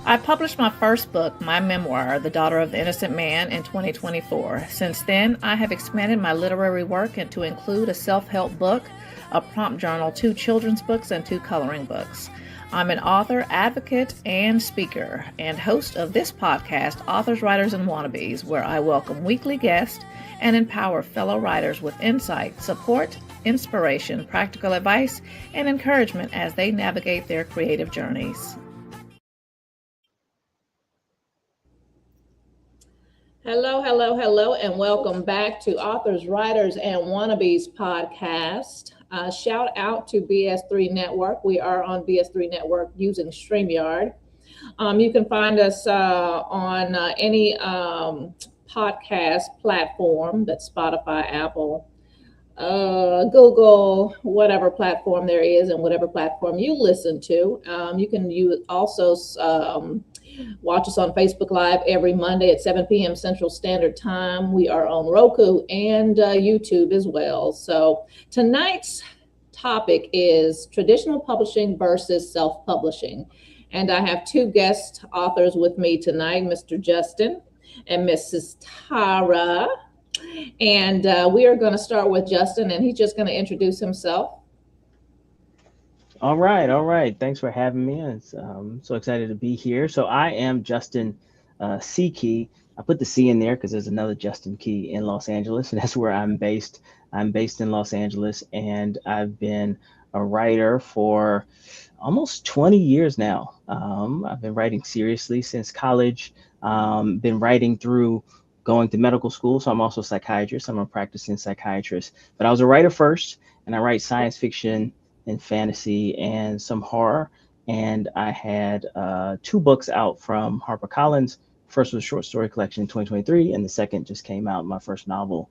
I published my first book, my memoir, The Daughter of the Innocent Man, in 2024. Since then, I have expanded my literary work to include a self-help book, a prompt journal, 2 children's books, and 2 coloring books. I'm an author, advocate, and speaker, and host of this podcast, Authors, Writers, and Wannabes, where I welcome weekly guests and empower fellow writers with insight, support, inspiration, practical advice, and encouragement as they navigate their creative journeys. Hello, and welcome back to Authors, Writers, and Wannabes podcast. Shout out to BS3 Network. We are on BS3 Network using StreamYard. You can find us on any podcast platform, that's Spotify, Apple, Google, whatever platform there is, and whatever platform you listen to. You can also watch us on Facebook Live every Monday at 7 p.m. Central Standard Time. We are on Roku and YouTube as well. So tonight's topic is traditional publishing versus self-publishing. And I have 2 guest authors with me tonight, Mr. Justin and Mrs. Tara. And we are going to start with Justin, and he's just going to introduce himself. All right. Thanks for having me. I'm so excited to be here. So I am Justin C. Key. I put the C in there because there's another Justin Key in Los Angeles, and that's where I'm based. I'm based in Los Angeles, and I've been a writer for almost 20 years now. I've been writing seriously since college, been writing through going to medical school. So I'm also a psychiatrist. I'm a practicing psychiatrist, but I was a writer first, and I write science fiction and fantasy and some horror. And I had 2 books out from HarperCollins. First was a short story collection in 2023, and the second just came out, my first novel,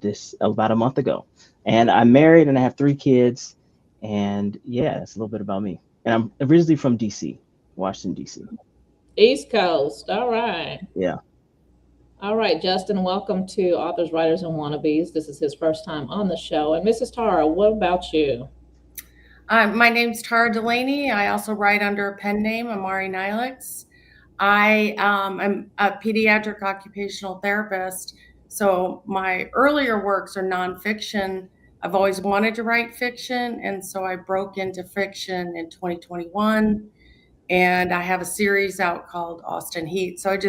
this about a month ago. And I'm married and I have 3 kids. And yeah, that's a little bit about me. And I'm originally from DC, Washington, DC. East Coast. All right. Yeah. All right, Justin, welcome to Authors, Writers, and Wannabes. This is his first time on the show. And Mrs. Tara, what about you? My name's Tara Delaney. I also write under a pen name, Amari Nilix. I am a pediatric occupational therapist. So my earlier works are nonfiction. I've always wanted to write fiction, and so I broke into fiction in 2021. And I have a series out called Austin Heat. So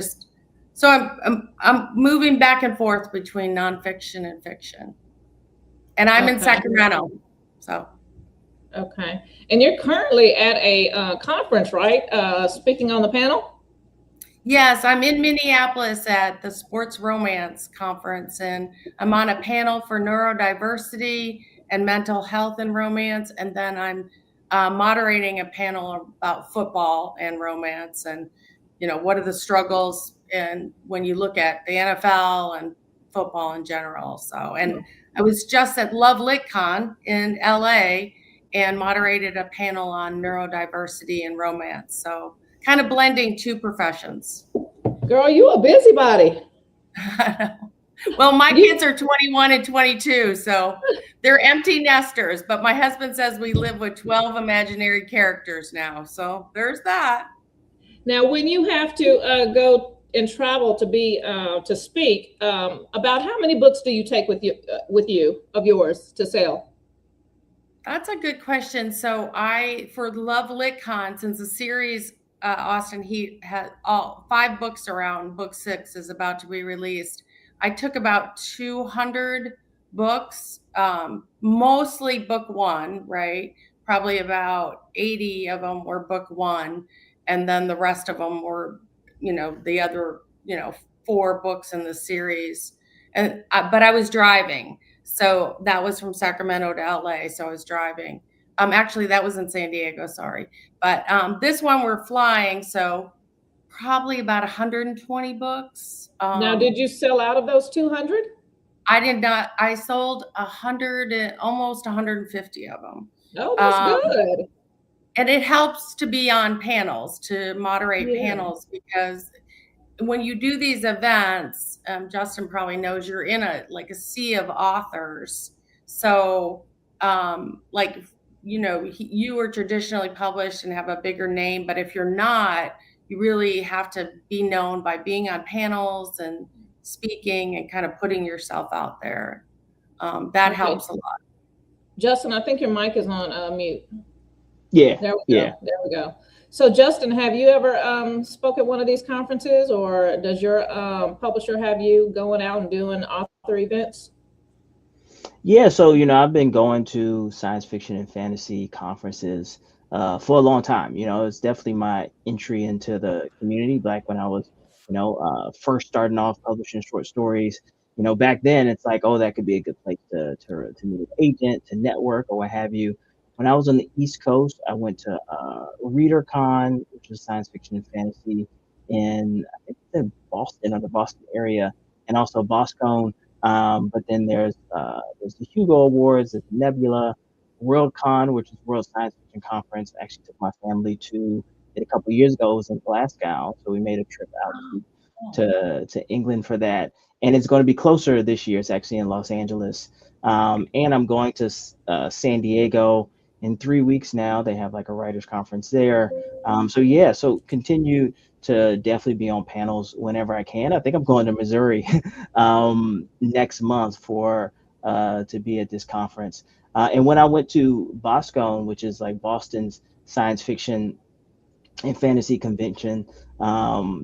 I'm moving back and forth between nonfiction and fiction. And I'm in Sacramento. So. Okay. And you're currently at a conference, right? Speaking on the panel? Yes, I'm in Minneapolis at the Sports Romance Conference, and I'm on a panel for neurodiversity and mental health and romance. And then I'm moderating a panel about football and romance, and, what are the struggles and when you look at the NFL and football in general. So, and I was just at Love LitCon in LA and moderated a panel on neurodiversity and romance. So kind of blending 2 professions. Girl, you a busybody. Well, my kids are 21 and 22, so they're empty nesters. But my husband says we live with 12 imaginary characters now. So there's that. Now, when you have to go and travel to speak, about how many books do you take with you of yours to sell? That's a good question. So for Love LitCon, since the series Austin Heat had all 5 books around, book 6 is about to be released. I took about 200 books, mostly book 1, right? Probably about 80 of them were book 1. And then the rest of them were, the other, 4 books in the series. But I was driving. So that was from Sacramento to LA. So I was driving. Actually, that was in San Diego, sorry. But this one we're flying. So probably about 120 books. Now, did you sell out of those 200? I did not. I sold 100, almost 150 of them. Oh, that's good. And it helps to be on panels, to moderate panels, because when you do these events, Justin probably knows, you're in a sea of authors. So you are traditionally published and have a bigger name, but if you're not, you really have to be known by being on panels and speaking and kind of putting yourself out there. That Okay. helps a lot. Justin, I think your mic is on mute. Yeah. There we Yeah. go. There we go. So Justin, have you ever spoke at one of these conferences, or does your publisher have you going out and doing author events? Yeah, so I've been going to science fiction and fantasy conferences for a long time. It's definitely my entry into the community. Back when I was, first starting off publishing short stories. Back then it's like, oh, that could be a good place to meet an agent, to network, or what have you. When I was on the East Coast, I went to ReaderCon, which is science fiction and fantasy, in I think it's in Boston or the Boston area, and also BosCon. But then there's the Hugo Awards, there's Nebula, WorldCon, which is World Science Fiction Conference. I actually took my family to it a couple of years ago. It was in Glasgow, so we made a trip out to England for that. And it's going to be closer this year. It's actually in Los Angeles. And I'm going to San Diego in 3 weeks now. They have like a writers conference there. So continue to definitely be on panels whenever I can. I think I'm going to Missouri next month to be at this conference. And when I went to BosCon, which is like Boston's science fiction and fantasy convention,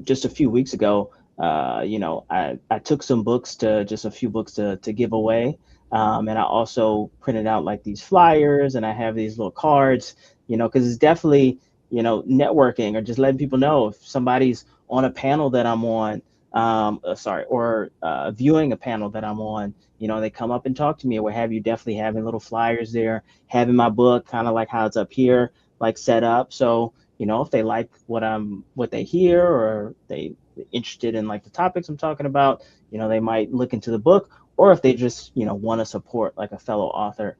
just a few weeks ago, I took some books just a few books to give away. And I also printed out like these flyers, and I have these little cards, because it's definitely, networking or just letting people know if somebody's on a panel that I'm on, or viewing a panel that I'm on, they come up and talk to me or what have you. Definitely having little flyers there, having my book kind of like how it's up here, like set up. So, if they like what they hear, or they interested in like the topics I'm talking about, they might look into the book, or if they just, want to support like a fellow author.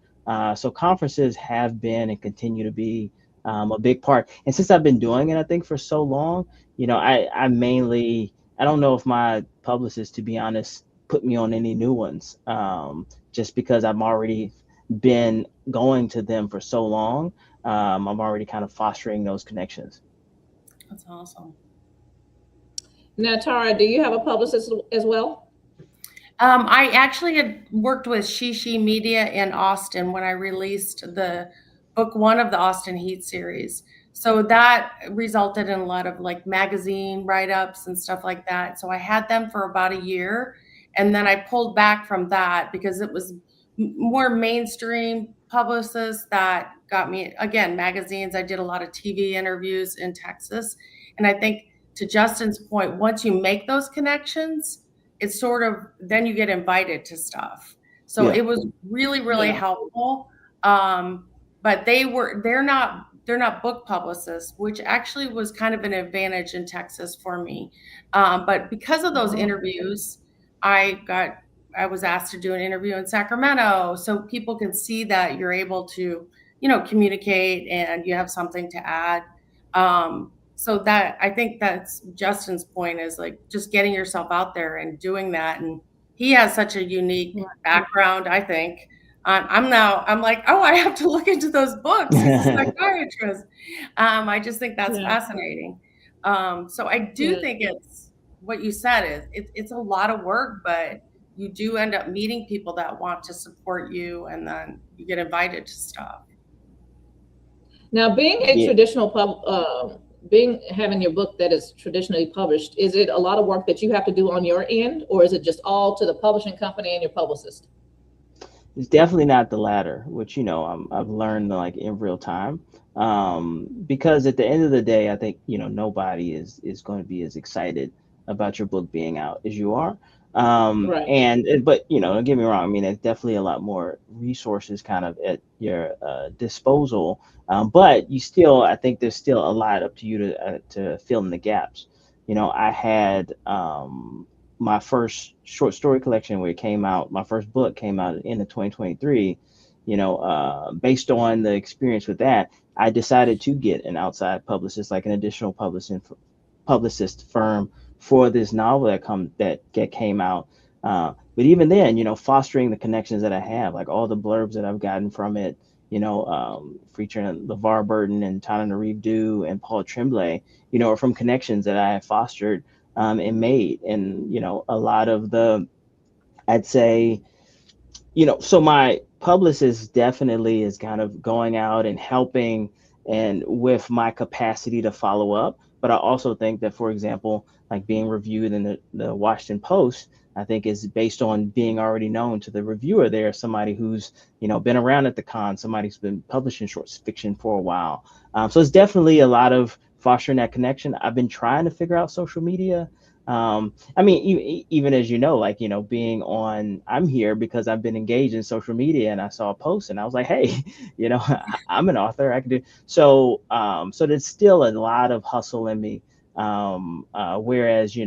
So conferences have been and continue to be a big part. And since I've been doing it, I think for so long, I mainly, I don't know if my publicist, to be honest, put me on any new ones, just because I've already been going to them for so long. I'm already kind of fostering those connections. That's awesome. Now, Tara, do you have a publicist as well? I actually had worked with Shishi Media in Austin when I released the book 1 of the Austin Heat series. So that resulted in a lot of like magazine write-ups and stuff like that. So I had them for about a year, and then I pulled back from that because it was more mainstream publicists that got me, again, magazines. I did a lot of TV interviews in Texas. And I think, to Justin's point, once you make those connections, it's sort of, then you get invited to stuff. So Yeah. it was really, really Yeah. helpful. But they're not book publicists, which actually was kind of an advantage in Texas for me. But because of those interviews, I was asked to do an interview in Sacramento, so people can see that you're able to, communicate and you have something to add. So that, I think that's Justin's point, is like just getting yourself out there and doing that. And he has such a unique background, I think. I'm like, oh, I have to look into those books. He's a psychiatrist. I just think that's fascinating. So I do think it's what you said, it's a lot of work, but you do end up meeting people that want to support you, and then you get invited to stuff. Now, being a traditional having your book that is traditionally published, is it a lot of work that you have to do on your end, or is it just all to the publishing company and your publicist? It's definitely not the latter, which, I've learned like in real time. Because at the end of the day, I think, nobody is going to be as excited about your book being out as you are. Right. But, don't get me wrong. I mean, there's definitely a lot more resources kind of at your disposal. But I think there's still a lot up to you to fill in the gaps. I had my first short story collection where it came out, my first book came out at the end of 2023. Based on the experience with that, I decided to get an outside publicist, like an additional publicist firm for this novel that came out. But even then, fostering the connections that I have, like all the blurbs that I've gotten from it, featuring LeVar Burton and Tana Reeve and Paul Tremblay, are from connections that I have fostered and made. And, a lot of I'd say, so my publicist definitely is kind of going out and helping and with my capacity to follow up. But I also think that, for example, like being reviewed in the Washington Post, I think is based on being already known to the reviewer there, somebody who's, been around at the con, somebody who's been publishing short fiction for a while. So it's definitely a lot of fostering that connection. I've been trying to figure out social media. I mean, even as like, being on, I'm here because I've been engaged in social media and I saw a post and I was like, hey, I'm an author. I can do so. So there's still a lot of hustle in me. Whereas,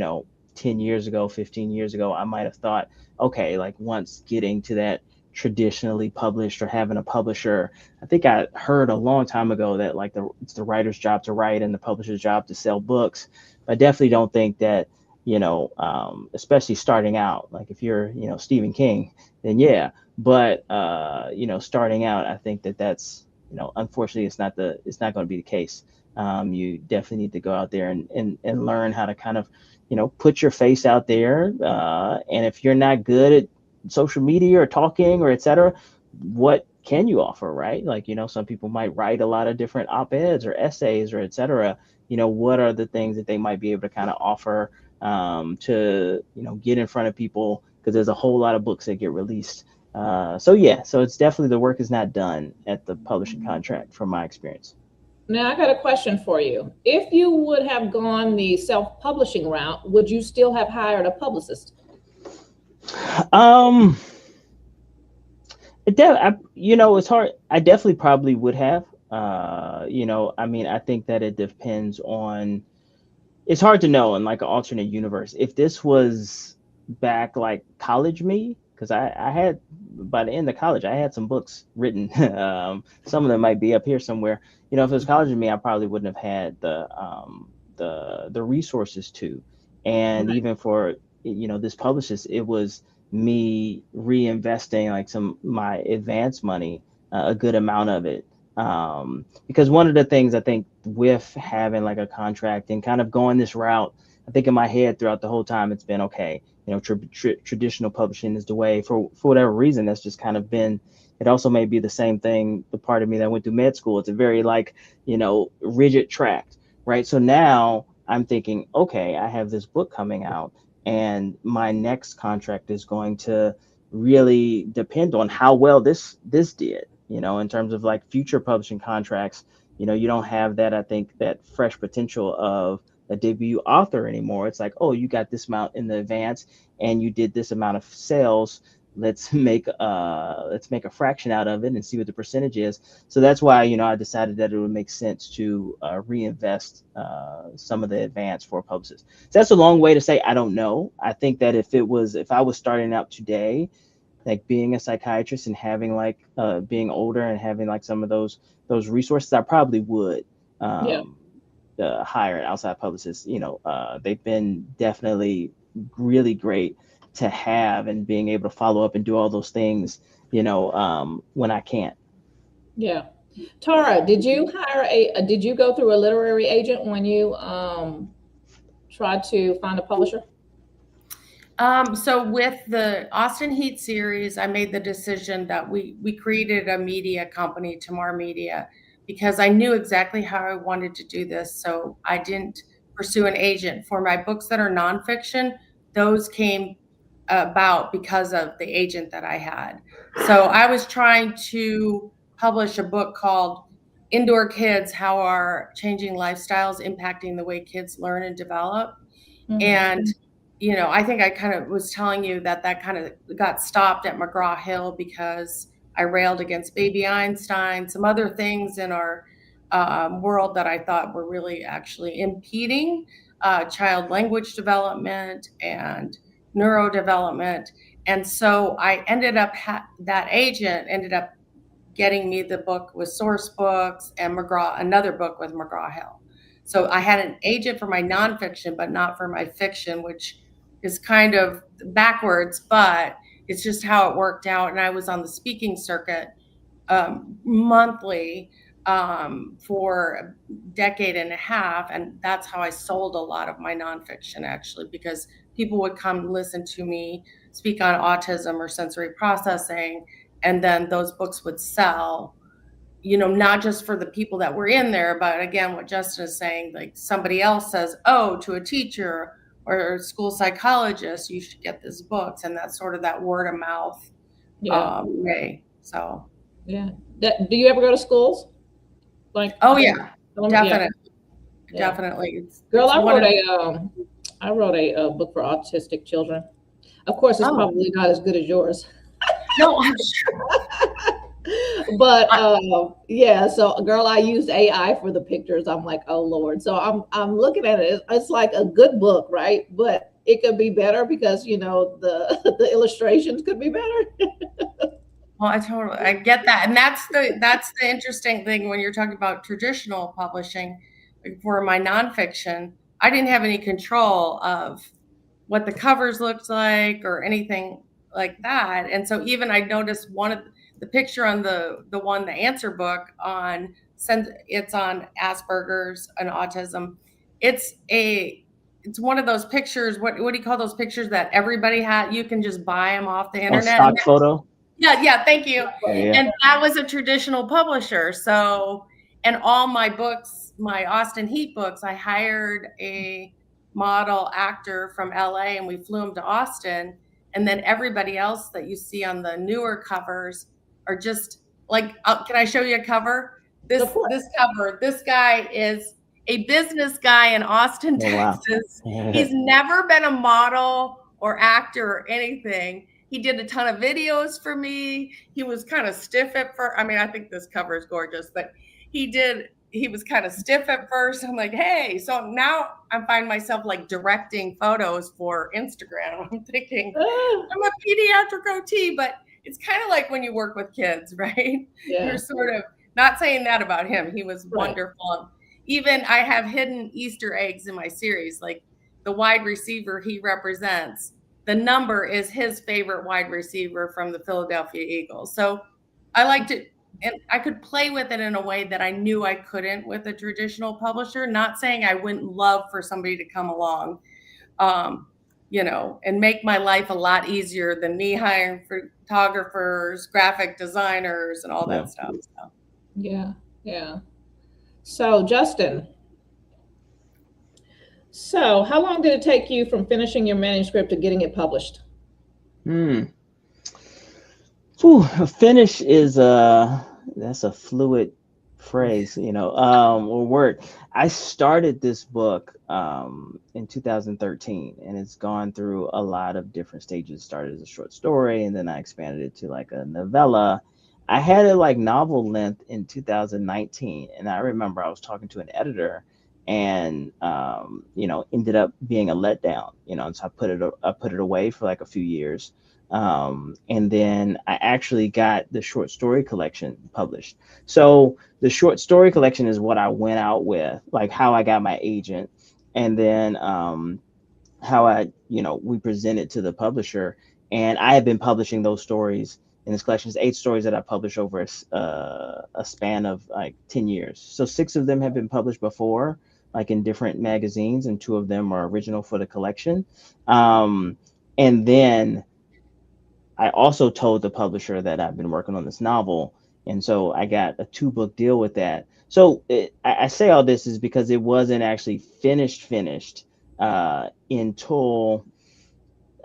10 years ago, 15 years ago, I might have thought, okay, like once getting to that traditionally published or having a publisher, I think I heard a long time ago that like it's the writer's job to write and the publisher's job to sell books. But I definitely don't think that, especially starting out, like if you're, Stephen King, then yeah. But, starting out, I think that's, unfortunately, it's not going to be the case. You definitely need to go out there and learn how to kind of, put your face out there. And if you're not good at social media or talking or et cetera, what can you offer, right? Like, some people might write a lot of different op-eds or essays or et cetera. What are the things that they might be able to kind of offer to, get in front of people, because there's a whole lot of books that get released. So it's definitely, the work is not done at the publishing contract from my experience. Now, I got a question for you. If you would have gone the self-publishing route, would you still have hired a publicist? It's hard. I definitely probably would have. I mean, I think that it depends on. It's hard to know in like an alternate universe. If this was back like college me, because I had, by the end of college, I had some books written. Some of them might be up here somewhere. If it was college me, I probably wouldn't have had the resources to. And Right. even for, this publicist, it was me reinvesting like my advance money, a good amount of it. Because one of the things I think with having like a contract and kind of going this route, I think in my head throughout the whole time, it's been okay. Traditional publishing is the way for whatever reason. That's just kind of been. It also may be the same thing. The part of me that went through med school, it's a very like, rigid track, right? So now I'm thinking, okay, I have this book coming out and my next contract is going to really depend on how well this did, in terms of like future publishing contracts. You don't have that, I think, that fresh potential of a debut author anymore. It's like, oh, you got this amount in the advance and you did this amount of sales. Let's make a fraction out of it and see what the percentage is. So that's why, I decided that it would make sense to reinvest some of the advance for publicists. So that's a long way to say I don't know. I think that if I was starting out today, like being a psychiatrist and having like being older and having like some of those resources, I probably would hire an outside publicist. They've been definitely really great to have, and being able to follow up and do all those things, when I can't. Yeah. Tara, did you did you go through a literary agent when you tried to find a publisher? So with the Austin Heat series, I made the decision that we created a media company, Tamar Media, because I knew exactly how I wanted to do this. So I didn't pursue an agent. For my books that are nonfiction, those came about because of the agent that I had. So I was trying to publish a book called Indoor Kids: How Are Changing Lifestyles Impacting the Way Kids Learn and Develop? Mm-hmm. And I think I kind of was telling you that kind of got stopped at McGraw-Hill because I railed against Baby Einstein, some other things in our world that I thought were really actually impeding child language development and neurodevelopment. And so I ended up, that agent ended up getting me the book with Source Books and another book with McGraw-Hill. So I had an agent for my nonfiction, but not for my fiction, which is kind of backwards, but it's just how it worked out. And I was on the speaking circuit monthly for a decade and a half. And that's how I sold a lot of my nonfiction, actually, because people would come listen to me speak on autism or sensory processing, and then those books would sell, not just for the people that were in there, but again, what Justin is saying, like somebody else says, oh, to a teacher or a school psychologist, you should get this book. And that's sort of that word of mouth way. So yeah. Do you ever go to schools? Like, oh yeah, definitely. Yeah. Definitely. Girl, I wrote a book for autistic children. Of course, it's probably not as good as yours. No, I'm sure. But yeah, so girl, I used AI for the pictures. I'm like, oh Lord. So I'm looking at it. It's like a good book, right? But it could be better because the illustrations could be better. Well, I get that. And that's the interesting thing when you're talking about traditional publishing. For my nonfiction, I didn't have any control of what the covers looked like or anything like that. And so even I noticed one of the picture on the answer book it's on Asperger's and autism. It's one of those pictures. What do you call those pictures that everybody had? You can just buy them off the internet. Stock photo. Yeah. Thank you. Yeah. And that was a traditional publisher. So, and all my books, my Austin Heat books, I hired a model actor from LA and we flew him to Austin. And then everybody else that you see on the newer covers are just like, can I show you a cover? This cover, this guy is a business guy in Austin, Texas. Wow. He's never been a model or actor or anything. He did a ton of videos for me. He was kind of stiff at first. I mean, I think this cover is gorgeous, but he was kind of stiff at first. I'm like, hey, so now I find myself like directing photos for Instagram. I'm thinking, I'm a pediatric OT, but it's kind of like when you work with kids, right? Yeah. You're sort of not saying that about him. He was wonderful. Even I have hidden Easter eggs in my series, like the wide receiver he represents. The number is his favorite wide receiver from the Philadelphia Eagles. So I liked it, and I could play with it in a way that I knew I couldn't with a traditional publisher. Not saying I wouldn't love for somebody to come along, and make my life a lot easier than me hiring photographers, graphic designers, and all that stuff. So. Yeah. So Justin, how long did it take you from finishing your manuscript to getting it published? Finish is that's a fluid phrase, or word. I started this book in 2013, and it's gone through a lot of different stages. It started as a short story, and then I expanded it to like a novella. I had it like novel length in 2019, and I remember I was talking to an editor, and ended up being a letdown. So I put it away for like a few years. And then I actually got the short story collection published. So the short story collection is what I went out with, like how I got my agent, and then how we presented to the publisher. And I have been publishing those stories in this collection. It's 8 stories that I published over a span of like 10 years. So 6 of them have been published before, like in different magazines, and 2 of them are original for the collection. And then I also told the publisher that I've been working on this novel. And so I got a 2-book deal with that. So I say all this is because it wasn't actually finished until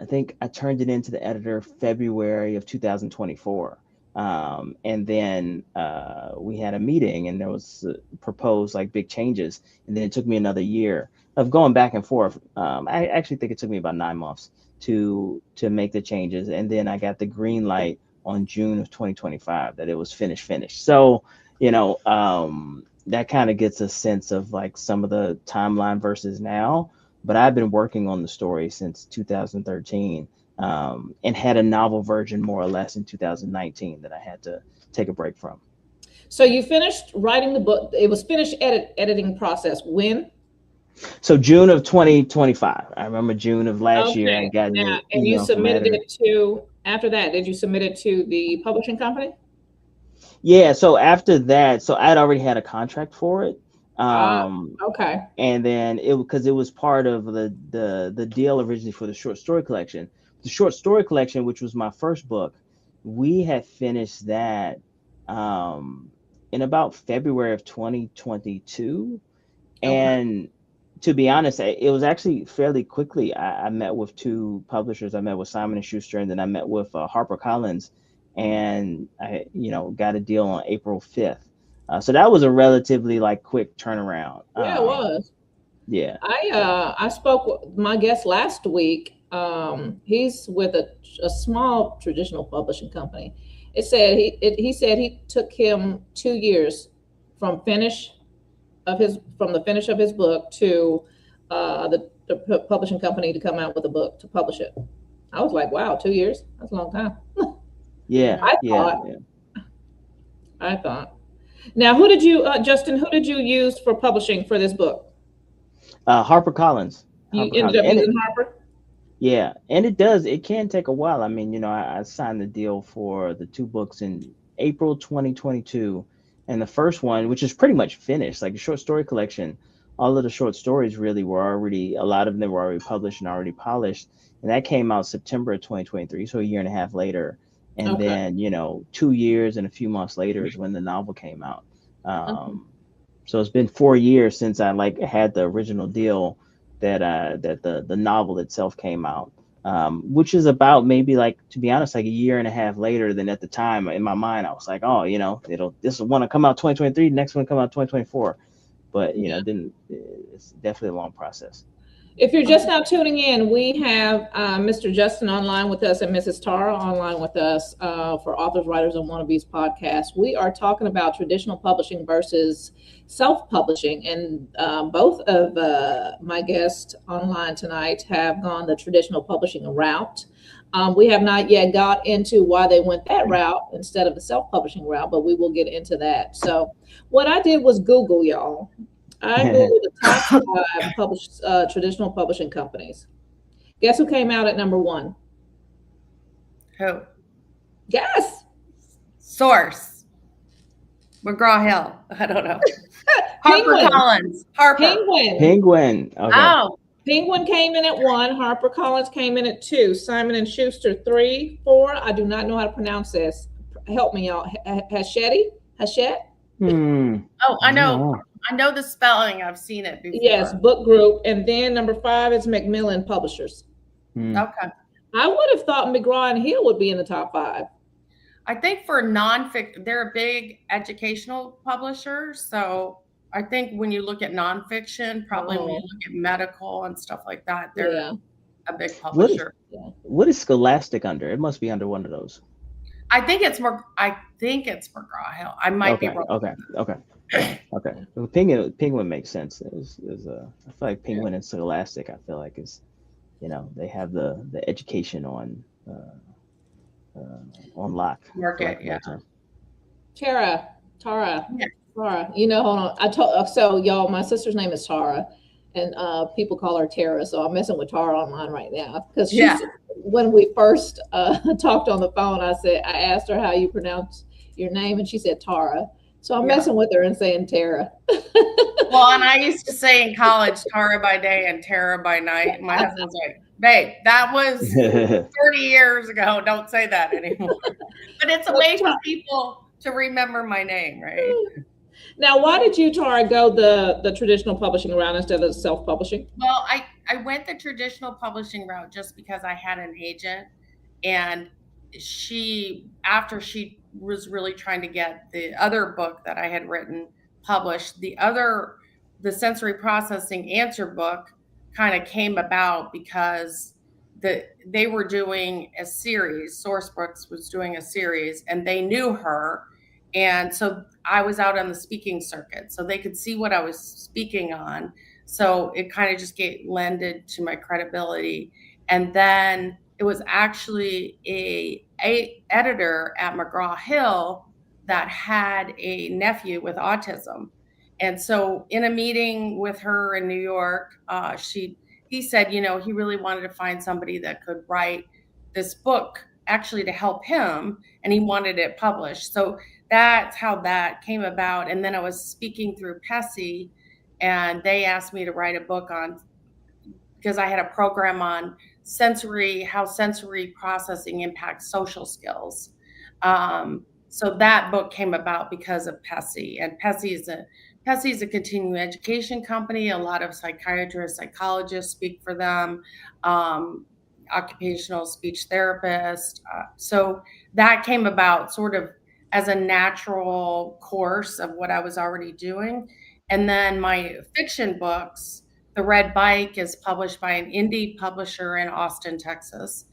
I think I turned it into the editor February of 2024. And then we had a meeting, and there was proposed like big changes. And then it took me another year of going back and forth. I actually think it took me about 9 months to make the changes. And then I got the green light on June of 2025 that it was finished. So, that kind of gets a sense of like some of the timeline versus now. But I've been working on the story since 2013, and had a novel version more or less in 2019 that I had to take a break from. So you finished writing the book. It was finished editing process when? So June of 2025. I remember June of last year. I got it. And you submitted it to, after that, did you submit it to the publishing company? Yeah, so after that, so I'd already had a contract for it. Ah, Um, okay. and then it because it was part of the deal originally for the short story collection. The short story collection, which was my first book, we had finished that um, in about February of 2022. Okay. And to be honest, it was actually fairly quickly. I met with two publishers. I met with Simon and Schuster, and then I met with HarperCollins, and I, got a deal on April 5th. So that was a relatively like quick turnaround. Yeah, it was. Yeah. I spoke with my guest last week. He's with a small traditional publishing company. He said he took him 2 years from the finish of his book to the publishing company to come out with a book to publish it. I was like, wow, 2 years? That's a long time. Yeah, I yeah, thought. yeah. I thought. Now, who did you, Justin? Who did you use for publishing for this book? HarperCollins. You ended up And using Harper. yeah, and it can take a while. I mean, I signed the deal for the two books in April 2022, and the first one, which is pretty much finished, like a short story collection, all of the short stories really were already, a lot of them were already published and already polished, and that came out September of 2023, so a year and a half later. And Okay. then, 2 years and a few months later is when the novel came out. Okay. So it's been 4 years since I like had the original deal that the novel itself came out, which is about maybe like, to be honest, like a year and a half later than at the time. In my mind, I was like, oh, this one will come out 2023, next one come out 2024, but Yeah. didn't. It's definitely a long process. If you're just now tuning in, we have Mr. Justin online with us and Mrs. Tara online with us for Authors, Writers, and Wannabes podcast. We are talking about traditional publishing versus self-publishing, and both of my guests online tonight have gone the traditional publishing route. We have not yet got into why they went that route instead of the self-publishing route, but we will get into that. So what I did was Google, y'all. I Googled the top 5 traditional publishing companies. Guess who came out at number 1? Who? Guess. Source. McGraw-Hill. I don't know. Penguin. HarperCollins. Harper. Penguin. Okay. Oh, Penguin came in at 1. HarperCollins came in at 2. Simon and Schuster 3, 4. I do not know how to pronounce this. Help me out. Hachette? Oh, I know. I know the spelling. I've seen it before. Yes, Book Group. And then number 5 is Macmillan Publishers. Okay. I would have thought McGraw and Hill would be in the top 5. I think for nonfiction, they're a big educational publisher. So I think when you look at nonfiction, probably when you look at medical and stuff like that, they're a big publisher. What is Scholastic under? It must be under one of those. I think it's McGraw-Hill. I might be wrong. Okay. Well, Penguin makes sense. I feel like Penguin and Scholastic, I feel like they have the education on lock. Market, yeah. Tara. Hold on. So y'all, my sister's name is Tara, and people call her Tara. So I'm messing with Tara online right now because when we first talked on the phone, I asked her how you pronounce your name, and she said Tara. So I'm messing with her and saying Tara. Well, and I used to say in college, Tara by day and Tara by night. My husband's like, babe, that was 30 years ago. Don't say that anymore. But it's a way for people to remember my name, right? Now, why did you, Tara, go the traditional publishing route instead of self-publishing? Well, I went the traditional publishing route just because I had an agent, and after she was really trying to get the other book that I had written published, the sensory processing answer book kind of came about because they were doing a series. Sourcebooks was doing a series, and they knew her. And so I was out on the speaking circuit, so they could see what I was speaking on. So it kind of just lended to my credibility. And then it was actually a editor at McGraw-Hill that had a nephew with autism. And so in a meeting with her in New York, he said, he really wanted to find somebody that could write this book actually to help him, and he wanted it published. So that's how that came about. And then I was speaking through PESI, and they asked me to write a book on, because I had a program on how sensory processing impacts social skills. So that book came about because of PESI, and PESI is a continuing education company. A lot of psychiatrists, psychologists speak for them, occupational speech therapist. So that came about sort of as a natural course of what I was already doing. And then my fiction books, The Red Bike is published by an indie publisher in Austin, Texas.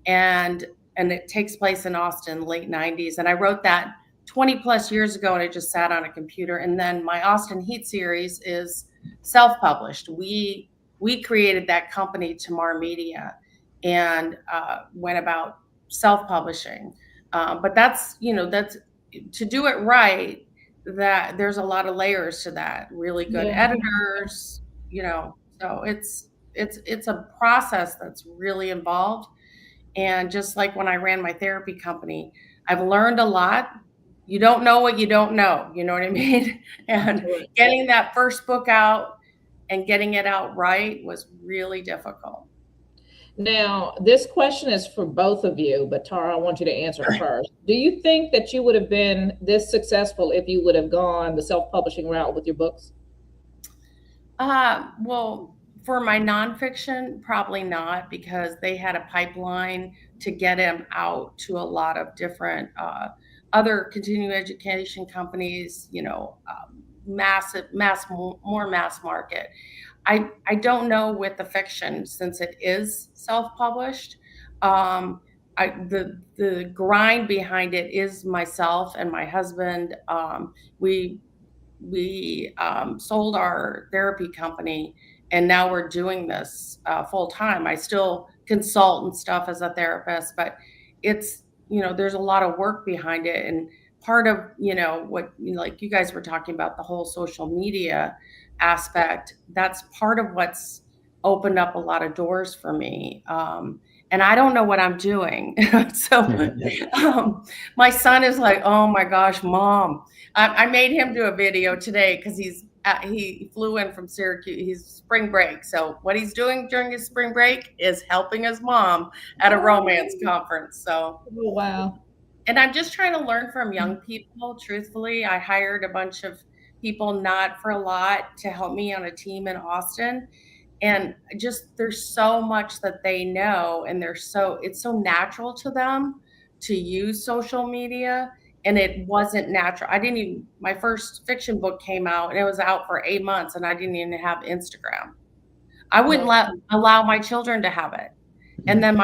And it takes place in Austin, late 90s. And I wrote that 20 plus years ago, and I just sat on a computer. And then my Austin Heat series is self-published. We created that company, Tamar Media, and went about self-publishing. But that's to do it right, that there's a lot of layers to that. Really good editors, so it's a process that's really involved. And just like when I ran my therapy company, I've learned a lot. You don't know what you don't know, you know what I mean? And getting that first book out and getting it out right was really difficult. Now, this question is for both of you, but Tara, I want you to answer first. Do you think that you would have been this successful if you would have gone the self-publishing route with your books? Well, for my nonfiction, probably not, because they had a pipeline to get them out to a lot of different other continuing education companies, more mass market. I don't know with the fiction, since it is self-published. The grind behind it is myself and my husband. We sold our therapy company, and now we're doing this full time. I still consult and stuff as a therapist, but it's, there's a lot of work behind it. And part of, what, like you guys were talking about, the whole social media aspect, that's part of what's opened up a lot of doors for me. And I don't know what I'm doing. So my son is like, oh my gosh, Mom. I made him do a video today because he flew in from Syracuse. He's spring break. So what he's doing during his spring break is helping his mom at a romance conference. So, oh, wow. And I'm just trying to learn from young people. Truthfully, I hired a bunch of people, not for a lot, to help me on a team in Austin. And just, there's so much that they know, and it's so natural to them to use social media. And it wasn't natural. My first fiction book came out, and it was out for 8 months, and I didn't even have Instagram. I wouldn't allow my children to have it. And then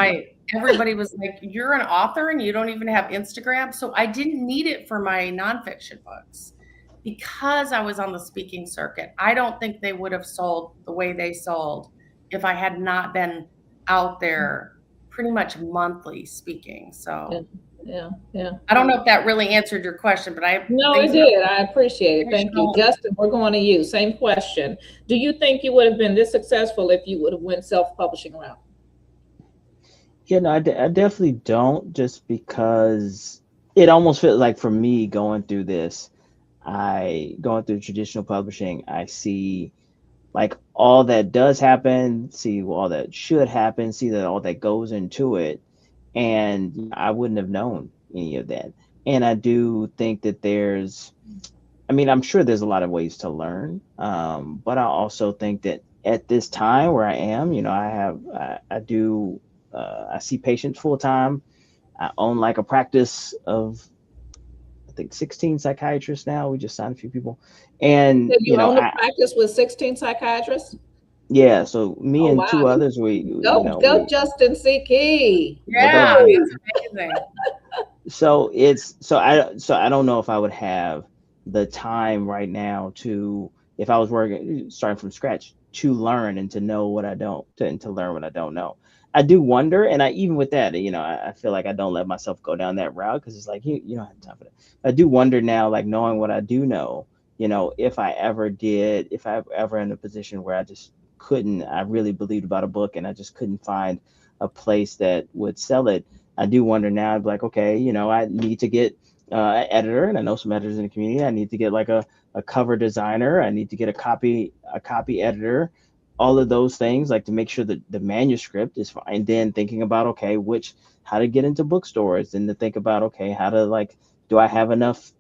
everybody was like, you're an author and you don't even have Instagram? So I didn't need it for my nonfiction books, because I was on the speaking circuit. I don't think they would have sold the way they sold if I had not been out there pretty much monthly speaking. So yeah. I don't know if that really answered your question, but No, it did. I appreciate it. Thank you. Justin, we're going to you. Same question. Do you think you would have been this successful if you would have went self-publishing route? Yeah, no, I definitely don't, just because it almost feels like, for me, going through traditional publishing, I see like all that does happen, see all that should happen, see that all that goes into it. And I wouldn't have known any of that. And I do think that I'm sure there's a lot of ways to learn. But I also think that at this time where I am, I see patients full time. I own like a practice of, I think, 16 psychiatrists now. We just signed a few people. And so you own a practice with 16 psychiatrists? Yeah, so me and two others, go Justin C. Yeah, it's amazing. So I don't know if I would have the time right now if I was starting from scratch, to learn and to know what I don't, and to learn what I don't know. I do wonder, and even with that, I feel like I don't let myself go down that route, because it's like you don't have time for that. I do wonder now, like, knowing what I do know, if I'm ever in a position where I really believed about a book and I just couldn't find a place that would sell it. I do wonder now, I'd be like, okay, I need to get editor, and I know some editors in the community. I need to get like a cover designer. I need to get a copy editor, all of those things, like to make sure that the manuscript is fine. And then thinking about, okay, how to get into bookstores, and to think about, okay, how to like, do I have enough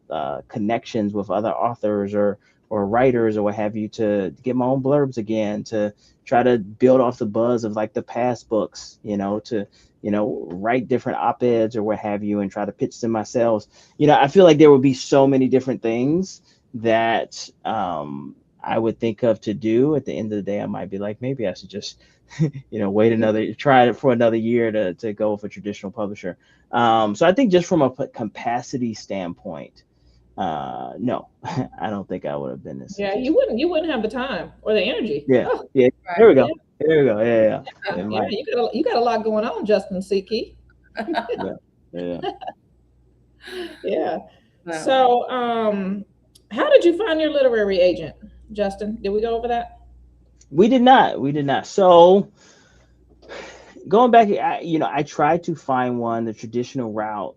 connections with other authors or writers or what have you to get my own blurbs again, to try to build off the buzz of like the past books, to write different op-eds or what have you, and try to pitch them myself. I feel like there would be so many different things that I would think of to do. At the end of the day, I might be like, maybe I should just, try it for another year to go with a traditional publisher. So I think just from a capacity standpoint, no, I don't think I would have been this. Yeah, you wouldn't have the time or the energy. Yeah, Oh, yeah. Right. There we go. There we go. Yeah. You got a lot going on, Justin C. Yeah. Yeah. No. So, how did you find your literary agent, Justin? Did we go over that? We did not. So going back, I tried to find one the traditional route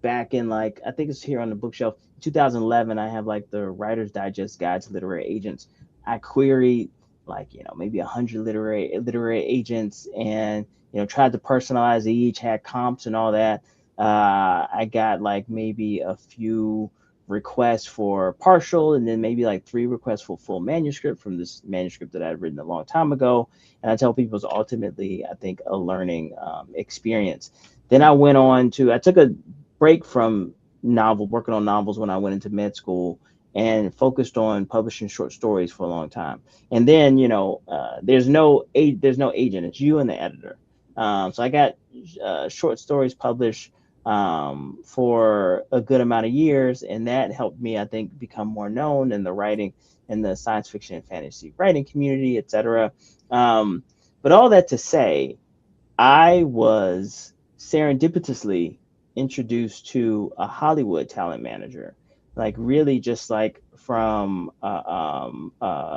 back in, like, I think it's here on the bookshelf, 2011. I have like the Writer's Digest Guide to Literary Agents. I queried like, maybe 100 literary agents, and tried to personalize each, had comps and all that. I got like maybe a few requests for partial, and then maybe like 3 requests for full manuscript from this manuscript that I had written a long time ago. And I tell people it's ultimately, I think, a learning experience. Then I took a break from working on novels when I went into med school, and focused on publishing short stories for a long time. And then, there's no agent, it's you and the editor. So I got short stories published for a good amount of years, and that helped me, I think, become more known in the writing, in the science fiction and fantasy writing community, etc. But all that to say, I was serendipitously introduced to a Hollywood talent manager, like really just like from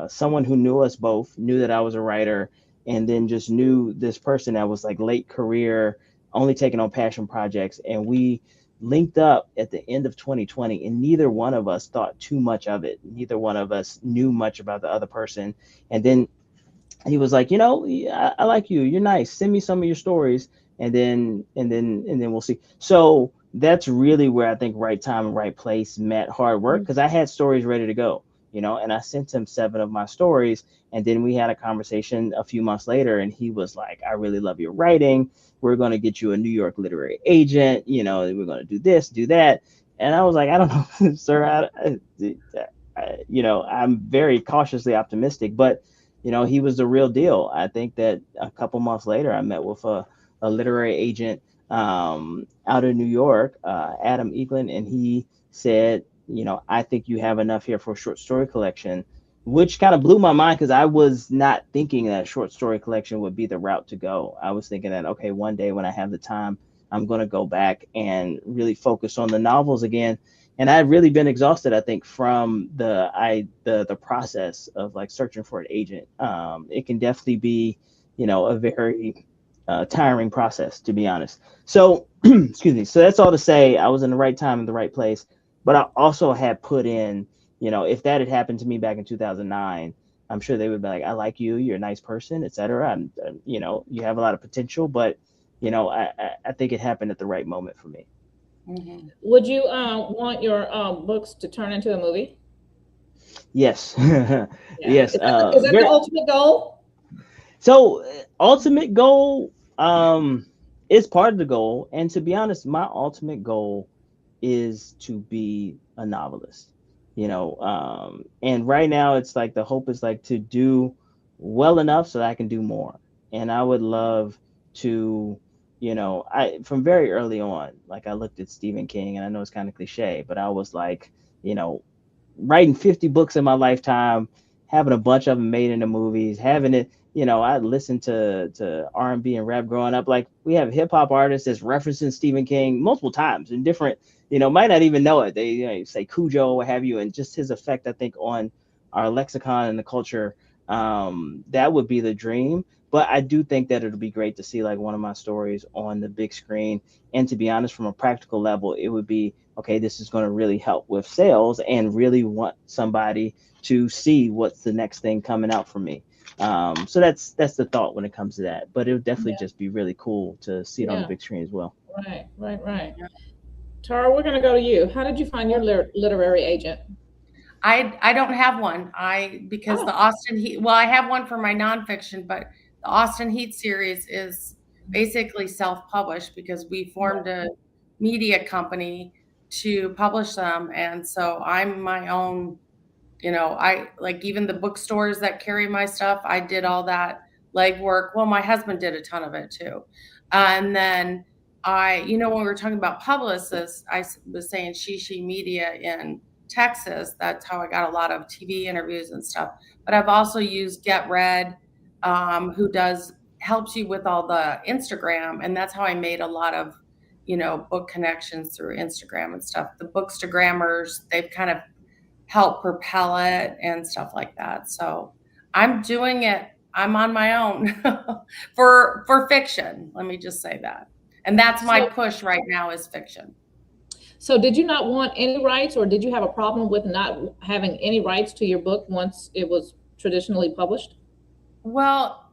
someone who knew us both, knew that I was a writer, and then just knew this person that was like late career, only taking on passion projects. And we linked up at the end of 2020, and neither one of us thought too much of it. Neither one of us knew much about the other person. And then he was like, I like you. You're nice. Send me some of your stories, and then we'll see. So that's really where I think right time and right place met hard work, because I had stories ready to go, and I sent him 7 of my stories. And then we had a conversation a few months later, and he was like, I really love your writing. We're going to get you a New York literary agent. We're going to do this, do that. And I was like, I don't know, sir. I'm very cautiously optimistic, but he was the real deal. I think that a couple months later, I met with a literary agent out of New York, Adam Eaglin, and he said, I think you have enough here for a short story collection, which kind of blew my mind, because I was not thinking that short story collection would be the route to go. I was thinking that, okay, one day when I have the time, I'm going to go back and really focus on the novels again. And I'd really been exhausted, I think, from the process of like searching for an agent. It can definitely be, a very tiring process, to be honest. So, excuse me. So that's all to say, I was in the right time in the right place. But I also had put in, if that had happened to me back in 2009, I'm sure they would be like, I like you, you're a nice person, etc. And, you have a lot of potential. But, I think it happened at the right moment for me. Mm-hmm. Would you want your books to turn into a movie? Yes. Yeah. Yes. Is that the ultimate goal? So ultimate goal is part of the goal. And to be honest, my ultimate goal is to be a novelist, and right now it's like the hope is like to do well enough so that I can do more. And I would love to, from very early on, like I looked at Stephen King, and I know it's kind of cliche, but I was like, writing 50 books in my lifetime, having a bunch of them made into movies, having it, I listened to R&B and rap growing up. Like, we have hip hop artists that's referencing Stephen King multiple times in different, might not even know it. They say Cujo, what have you, and just his effect, I think, on our lexicon and the culture. That would be the dream. But I do think that it'll be great to see like one of my stories on the big screen. And to be honest, from a practical level, it would be okay, this is going to really help with sales, and really want somebody to see what's the next thing coming out for me. So that's the thought when it comes to that. But it would definitely just be really cool to see it on the Yeah. big screen as well. Right. Tara, we're going to go to you. How did you find your literary agent? I don't have one. Because Oh. the Austin Heat, well, I have one for my nonfiction, but the Austin Heat series is basically self-published because we formed a media company to publish them. And so I'm my own, I like even the bookstores that carry my stuff, I did all that legwork. Well, my husband did a ton of it too. And then when we were talking about publicists, I was saying Shishi Media in Texas. That's how I got a lot of TV interviews and stuff. But I've also used Get Read, who helps you with all the Instagram. And that's how I made a lot of, book connections through Instagram and stuff. The Bookstagrammers, they've kind of helped propel it and stuff like that. So I'm doing it. I'm on my own for fiction. Let me just say that. And that's my push right now is fiction. So did you not want any rights, or did you have a problem with not having any rights to your book once it was traditionally published? Well,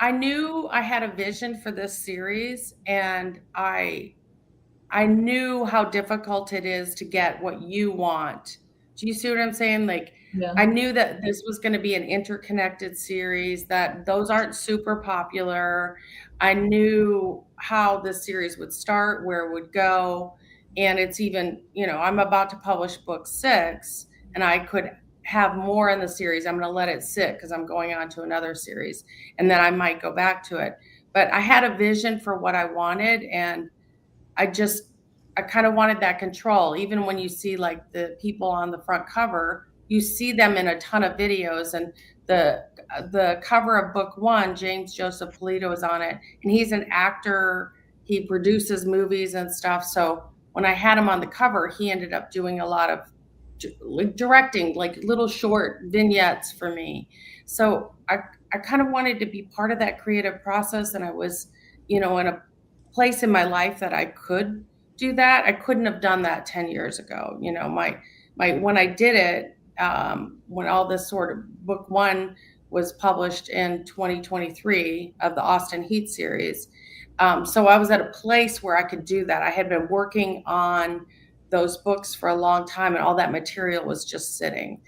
I knew I had a vision for this series, and I knew how difficult it is to get what you want. Do you see what I'm saying? Like, Yeah. I knew that this was going to be an interconnected series, that those aren't super popular. I knew how the series would start, where it would go. And it's even, I'm about to publish book 6, and I could have more in the series. I'm going to let it sit because I'm going on to another series, and then I might go back to it. But I had a vision for what I wanted, and I kind of wanted that control. Even when you see like the people on the front cover, you see them in a ton of videos, and the cover of book 1, James Joseph Polito is on it, and he's an actor. He produces movies and stuff. So when I had him on the cover, he ended up doing a lot of directing, like little short vignettes for me. So I kind of wanted to be part of that creative process. And I was, in a place in my life that I could do that. I couldn't have done that 10 years ago. When I did it, when all this sort of book 1 was published in 2023 of the Austin Heat series. So I was at a place where I could do that. I had been working on those books for a long time, and all that material was just sitting.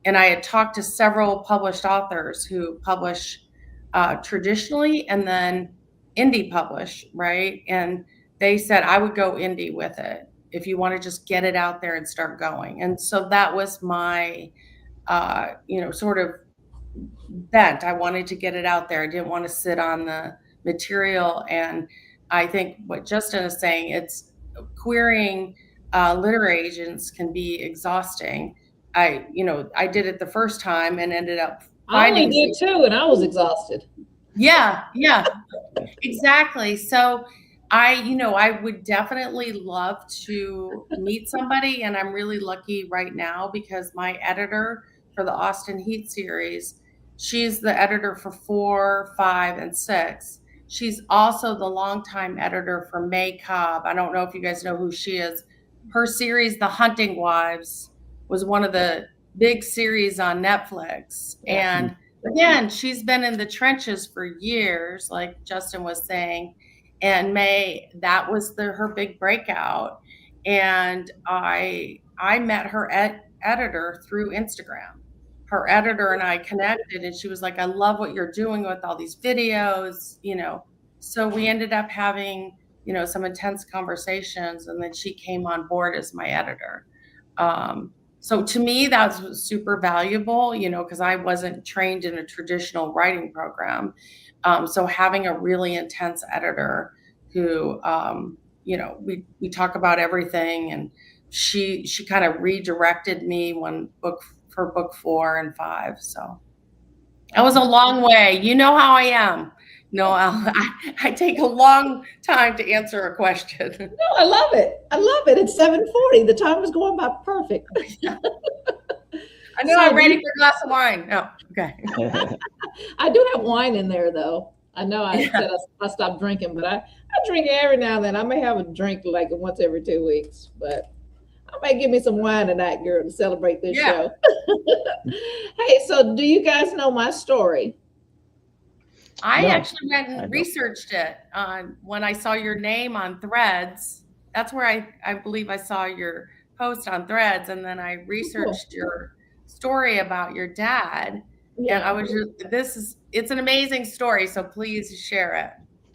And I had talked to several published authors who publish traditionally and then indie publish, right? And they said, I would go indie with it if you want to just get it out there and start going. And so that was my, sort of bent. I wanted to get it out there. I didn't want to sit on the material. And I think what Justin is saying, it's querying literary agents can be exhausting. I did it the first time and ended up finding. I only did 2, and I was exhausted. Yeah, exactly. So I would definitely love to meet somebody, and I'm really lucky right now because my editor for the Austin Heat series, she's the editor for 4, 5, and 6. She's also the longtime editor for May Cobb. I don't know if you guys know who she is. Her series, The Hunting Wives, was one of the big series on Netflix. And again, she's been in the trenches for years, like Justin was saying. And May, that was her big breakout. And I met her editor through Instagram. Her editor and I connected, and she was like, I love what you're doing with all these videos, So we ended up having, some intense conversations, and then she came on board as my editor. So to me, that was super valuable, because I wasn't trained in a traditional writing program. So having a really intense editor who, we talk about everything, and she kind of redirected me for book 4 and 5. So that was a long way. You know how I am. No, I take a long time to answer a question. No, I love it. It's 7:40. The time is going by perfect. I know. I'm ready for a glass of wine. Oh, okay. I do have wine in there, though. I know I Yeah. said I stopped drinking, but I drink every now and then. I may have a drink like once every 2 weeks, but I may give me some wine tonight, girl, to celebrate this Yeah. show. Hey, so do you guys know my story? I No, actually went I and don't. researched it when I saw your name on Threads. That's where I believe I saw your post on Threads, and then I Cool. researched your story about your dad. And I Yeah. was just, it's an amazing story. So please share it.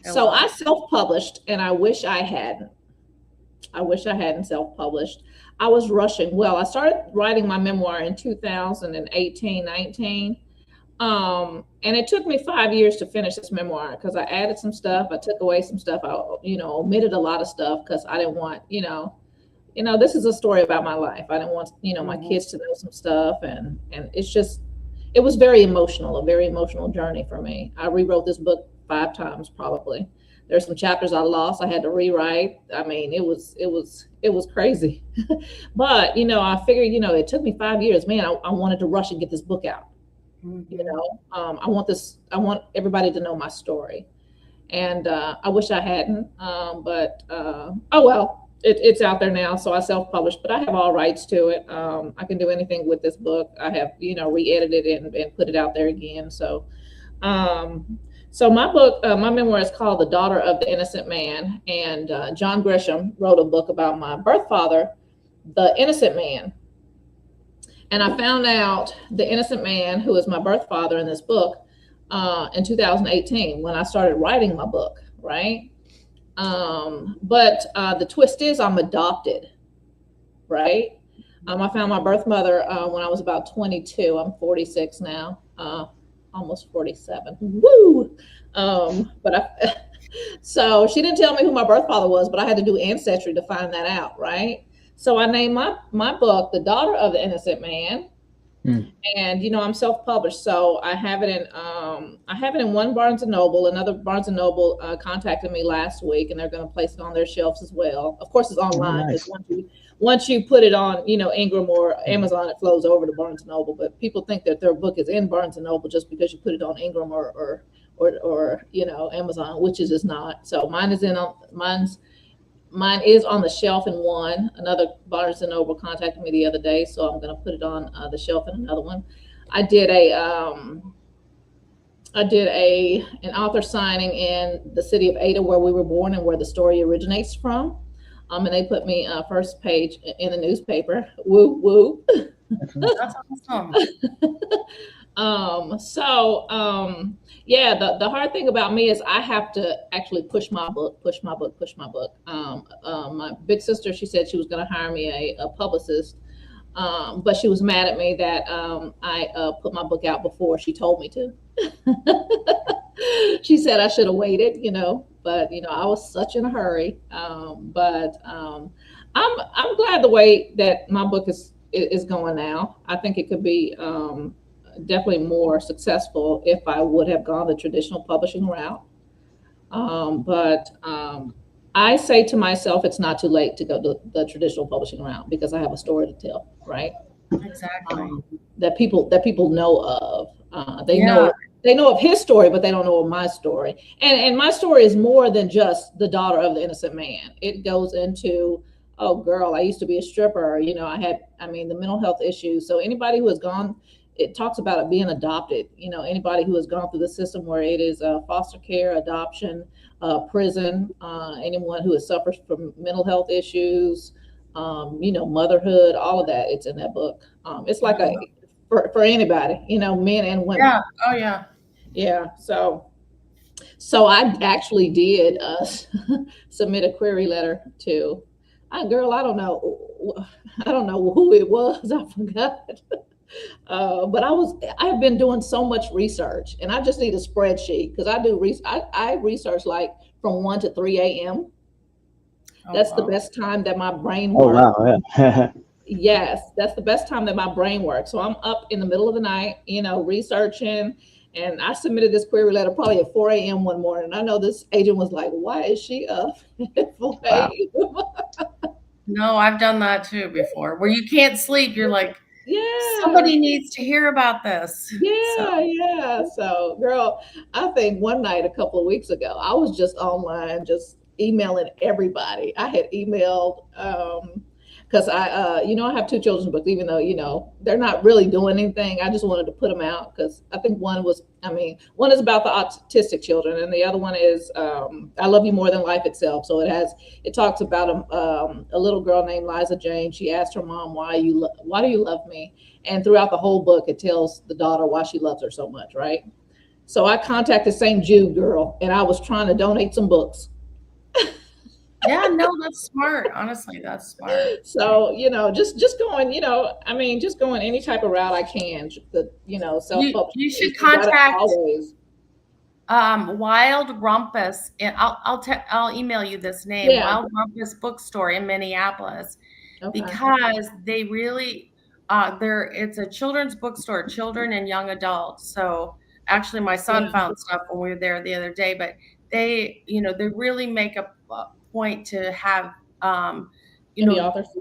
I So love I it. self-published, and I wish I hadn't. I wish I hadn't self-published. I was rushing. Well, I started writing my memoir in 2018, 19. And it took me 5 years to finish this memoir because I added some stuff, I took away some stuff, I, omitted a lot of stuff because I didn't want, this is a story about my life. I didn't want, my kids to know some stuff, and it was very emotional, a very emotional journey for me. I rewrote this book 5 times probably. There's some chapters I lost, I had to rewrite. I mean, it was crazy. But, I figured, it took me 5 years, man, I wanted to rush and get this book out. I want everybody to know my story, and I wish I hadn't, but oh well, it's out there now, so I self-published, but I have all rights to it. I can do anything with this book. I have re-edited it and put it out there again. So my book, my memoir is called The Daughter of the Innocent Man, and John Grisham wrote a book about my birth father, the innocent man. And I found out the innocent man, who is my birth father in this book, in 2018 when I started writing my book, right? But the twist is I'm adopted, right? I found my birth mother when I was about 22. I'm 46 now, almost 47. Woo! So she didn't tell me who my birth father was, but I had to do Ancestry to find that out, right? So I named my book The Daughter of the Innocent Man. And I'm self-published, so I have it in one Barnes and Noble. Another Barnes and Noble contacted me last week, and they're going to place it on their shelves as well. Of course, it's online because once you put it on, Ingram or Amazon, it flows over to Barnes and Noble. But people think that their book is in Barnes and Noble just because you put it on Ingram or Amazon, which is not. So mine is on the shelf in one. Another Barnes and Noble contacted me the other day, so I'm going to put it on the shelf in another one. I did an author signing in the city of Ada, where we were born and where the story originates from. And they put me first page in the newspaper. Woo woo. That's awesome. Yeah, the hard thing about me is I have to actually push my book. My big sister, she said she was going to hire me a publicist, but she was mad at me that I put my book out before she told me to. She said I should have waited, but I was such in a hurry. I'm glad the way that my book is going now. I think it could be definitely more successful if I would have gone the traditional publishing route. I say to myself, it's not too late to go the traditional publishing route because I have a story to tell, right? Exactly. That people know of. They know of his story, but they don't know of my story. And my story is more than just the daughter of the innocent man. It goes into, oh girl, I used to be a stripper. The mental health issues. So anybody who has gone, it talks about it being adopted. Anybody who has gone through the system where it is foster care, adoption, prison, anyone who has suffered from mental health issues, motherhood, all of that. It's in that book. It's like for anybody, men and women. Yeah. Oh yeah. Yeah. So I actually did submit a query letter to. I don't know who it was. I forgot. But I have been doing so much research, and I just need a spreadsheet because I research like from 1 to 3 a.m. That's the best time that my brain works. Oh wow! Yeah. Yes, that's the best time that my brain works. So I'm up in the middle of the night, researching, and I submitted this query letter probably at 4 a.m. one morning. I know this agent was like, "Why is she up at 4 a.m.?" No, I've done that too before. Where you can't sleep, you're like, Yeah. Somebody needs to hear about this. Yeah, yeah. So, girl, I think one night a couple of weeks ago, I was just online, just emailing everybody. I had emailed because I have two children's books, even though they're not really doing anything. I just wanted to put them out because I think one is about the autistic children, and the other one is I Love You More Than Life Itself. So it talks about a little girl named Liza Jane. She asked her mom, why do you love me? And throughout the whole book, it tells the daughter why she loves her so much, right? So I contacted St. Jude girl, and I was trying to donate some books. Yeah, no, that's smart. Honestly, that's smart. So, just going, just going any type of route I can. Self-help. You should contact always. Wild Rumpus, and I'll email you this name. Yeah. Wild Rumpus Bookstore in Minneapolis, Okay. because they really it's a children's bookstore, children and young adults. So actually, my son found stuff when we were there the other day, but they really make a point to have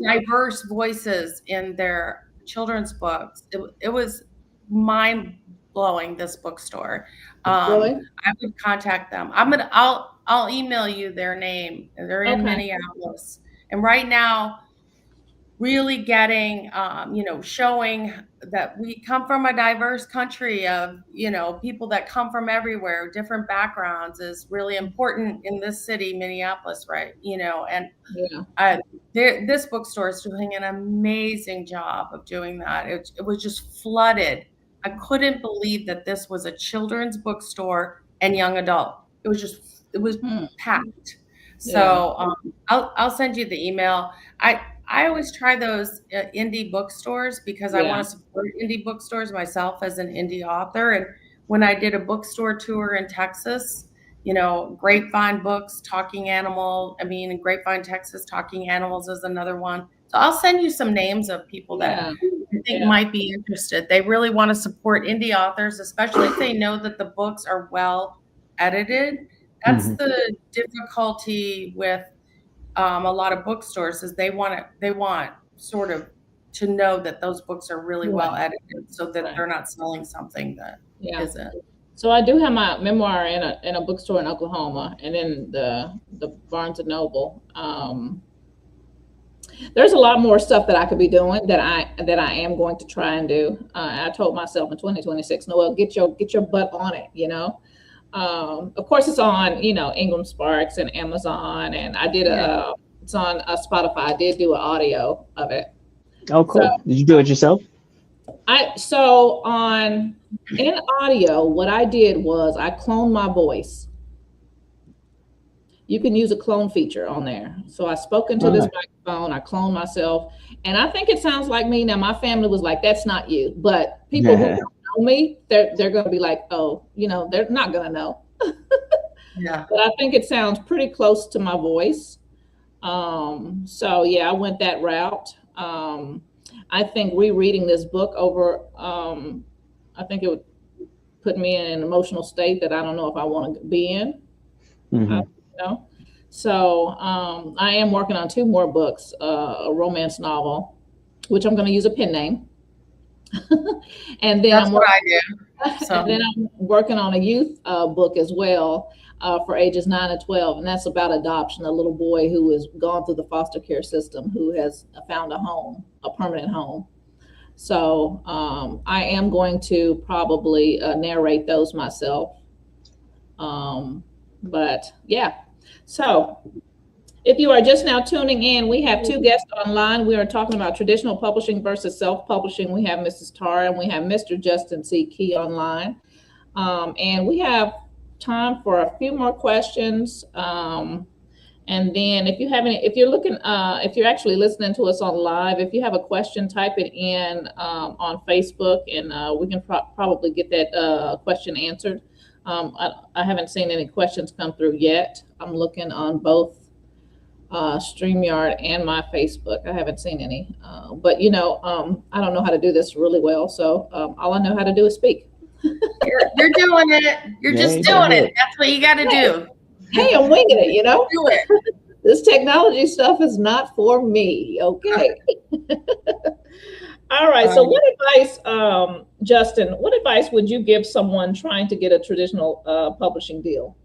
diverse voices in their children's books. It was mind blowing, this bookstore. Really? I would contact them. I'll email you their name. They're in Minneapolis, and right now, really getting showing that we come from a diverse country of people that come from everywhere, different backgrounds, is really important in this city, Minneapolis, right? This bookstore is doing an amazing job of doing that. It was just flooded. I couldn't believe that this was a children's bookstore and young adult. It was packed. So I'll send you the email. I always try those indie bookstores because I want to support indie bookstores myself as an indie author. And when I did a bookstore tour in Texas, Grapevine Books, Grapevine, Texas, Talking Animals is another one. So I'll send you some names of people that I think might be interested. They really want to support indie authors, especially if they know that the books are well edited. That's the difficulty with a lot of bookstores, is they want sort of to know that those books are really well edited, so that they're not selling something that isn't. So I do have my memoir in a bookstore in Oklahoma, and then the Barnes and Noble. There's a lot more stuff that I could be doing that I am going to try and do. I told myself in 2026, Noelle, get your butt on it. Of course, it's on Ingram Sparks and Amazon, and I did it's on Spotify. I did do an audio of it. Oh, cool! So, did you do it yourself? In audio, what I did was I cloned my voice. You can use a clone feature on there. So I spoke into this microphone, I cloned myself, and I think it sounds like me. Now, my family was like, that's not you. But people who don't know me, they're going to be like, oh, they're not going to know. But I think it sounds pretty close to my voice. So yeah, I went that route. I think rereading this book over, I think it would put me in an emotional state that I don't know if I want to be in. So I am working on 2 more books, a romance novel, which I'm going to use a pen name. And then That's what I do. So. And then I'm working on a youth book as well for ages 9 and 12. And that's about adoption, a little boy who has gone through the foster care system, who has found a home, a permanent home. So I am going to probably narrate those myself. But yeah, so if you are just now tuning in, we have 2 guests online. We are talking about traditional publishing versus self-publishing. We have Mrs. Tara and we have Mr. Justin C. Key online. And we have time for a few more questions. And then if you have any, if you're actually listening to us on live, if you have a question, type it in on Facebook, and we can probably get that question answered. I haven't seen any questions come through yet. I'm looking on both StreamYard and my Facebook. I haven't seen any, but I don't know how to do this really well. So all I know how to do is speak. You're doing it. You're just doing it. That's what you got to do. Hey, I'm winging it, Do it. This technology stuff is not for me. Okay. All right. So, what advice, Justin? What advice would you give someone trying to get a traditional publishing deal?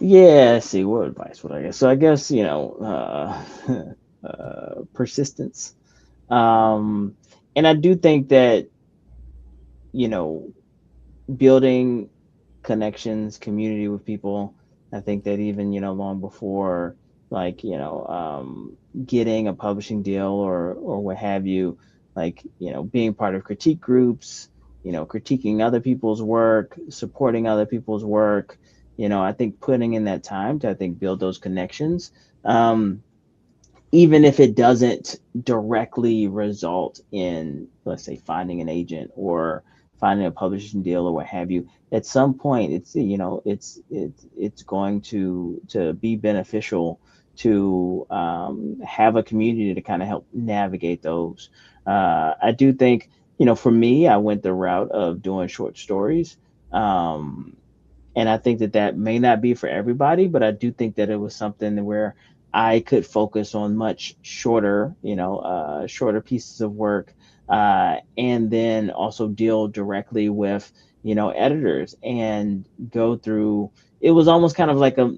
Yeah, let's see, what advice would I guess? So I guess, persistence. Um, and I do think that, you know, building connections, community with people. I think that even, long before like, getting a publishing deal or what have you, like, being part of critique groups, critiquing other people's work, supporting other people's work, I think putting in that time to, I think, build those connections. Even if it doesn't directly result in, let's say, finding an agent or finding a publishing deal or what have you, at some point it's going to be beneficial to have a community to kind of help navigate those. I do think, for me, I went the route of doing short stories. um, and I think that that may not be for everybody, but I do think that it was something where I could focus on much shorter, shorter pieces of work, and then also deal directly with, editors and go through. It was almost kind of like a